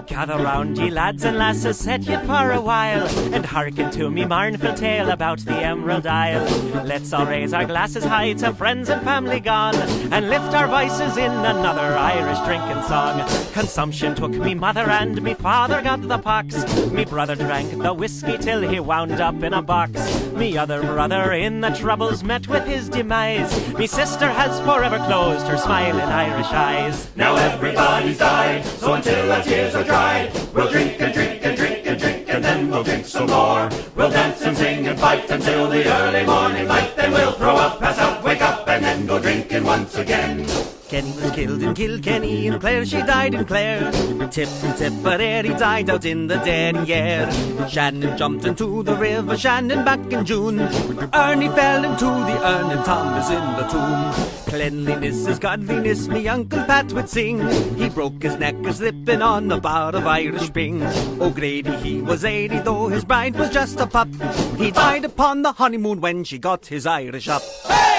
Gather round, ye lads and lasses, set ye for a while, and hearken to me mournful tale about the Emerald Isle. Let's all raise our glasses high to friends and family gone, and lift our voices in another Irish drinking song. Consumption took me mother and me father got the pox. Me brother drank the whiskey till he wound up in a box. Me other brother in the troubles met with his demise. Me sister has forever closed her smiling Irish eyes. Now everybody's died, so until our tears are dried, we'll drink and drink and drink and drink, and then we'll drink some more. We'll dance and sing and fight until the early morning light, then we'll throw up, pass out, wake up, and then go drinking once again. Kenny was killed in Kilkenny, and Clare she died in Clare. Tip from Tipperary died out in the dead year. Shannon jumped into the river Shannon back in June. Ernie fell into the urn and Tom is in the tomb. Cleanliness is godliness, me Uncle Pat would sing. He broke his neck a-slipping on a bar of Irish Spring. O'Grady he was 80, though his bride was just a pup. He died upon the honeymoon when she got his Irish up.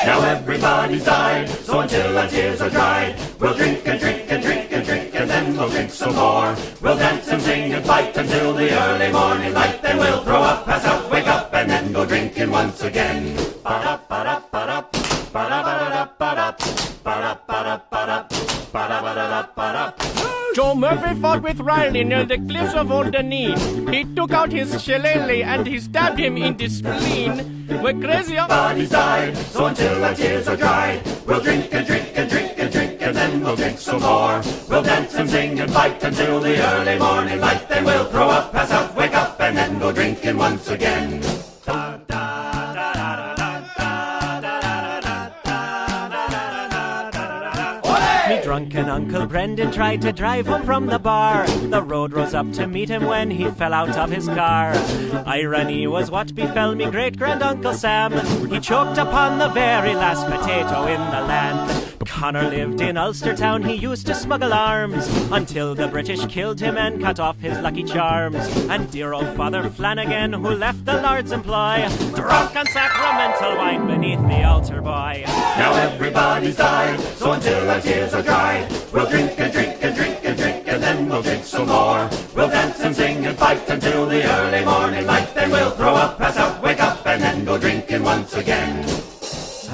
Now everybody's died, so until our tears are dried, we'll drink and drink and drink and drink, and then we'll drink some more. We'll dance and sing and fight until the early morning light, then we'll throw up, pass out, wake up, and then go drinking once again. Ba-da-ba-da-ba-da, ba-da-ba-da-ba-da, ba-da-ba-da-ba-da, ba-da-ba-da-ba-da. Joe Murphy fought with Riley near the cliffs of Old Denis. He took out his shillelagh and he stabbed him in the spleen. We're crazy. Everybody's died, so until our tears are dried, we'll drink and drink and drink and drink, and then we'll drink some more. We'll dance and sing and fight until the early morning light, then we'll throw up, pass out, wake up, and then go drinking once again. Me drunken Uncle Brendan tried to drive home from the bar. The road rose up to meet him when he fell out of his car. Irony was what befell me great-grand-uncle Sam. He choked upon the very last potato in the land. Connor lived in Ulster town, he used to smuggle arms, until the British killed him and cut off his lucky charms. And dear old Father Flanagan, who left the Lord's employ, drunk on sacramental wine beneath the altar, boy. Now everybody's died, so until our tears are dried, we'll drink and drink and drink and drink, and then we'll drink some more. We'll dance and sing and fight until the early morning light, then we'll throw up, pass out, wake up, and then go drinking once again.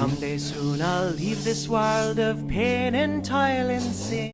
Someday soon I'll leave this world of pain and toil and sin.